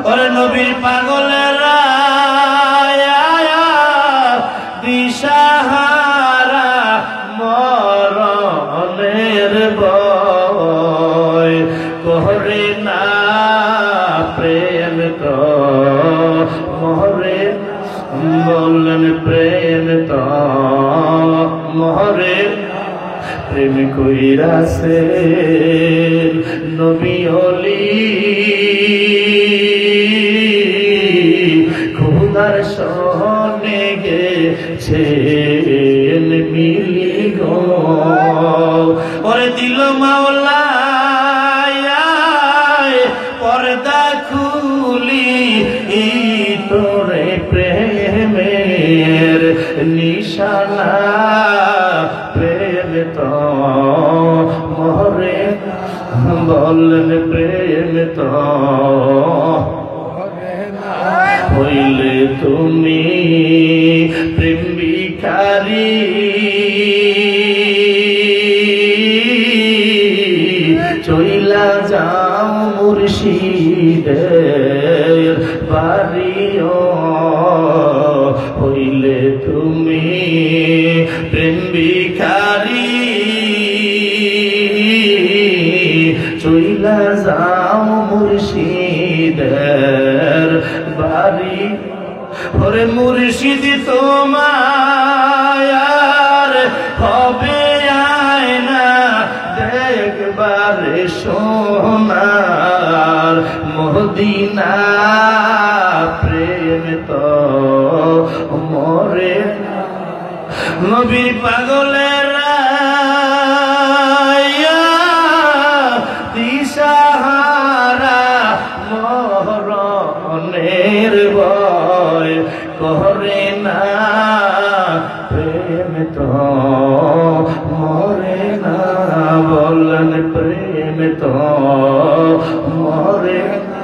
ওরে নবীর পাগলেরা দিশাহারা মরণের ভয় করে না প্রেম তো মরে বললেন প্রেম তো মরে প্রেম কইরাছে নবী ওলি খোদার সনে গেছেন মিলি গো ওরে দিল মাওলা পর্দা খুলি তোরে প্রেমের নিশানা প্রেম তো মরে বললেন প্রেম তো হইলে তুমি প্রেম ভিখারি চইলা যাও মুর্শিদের বাড়িও হইলে তুমি প্রেম ভিখারি চইলা যাও মুর্শিদের বাড়ি ওরে মুর্শিদ তোমার হবে আয়না দেখবারে সোনার মদিনা প্রেম তো মরে নবীর পাগলেরা দিশাহারা মরণের ভয় করে না প্রেম তো মরে না বললেন প্রেম তো মরে না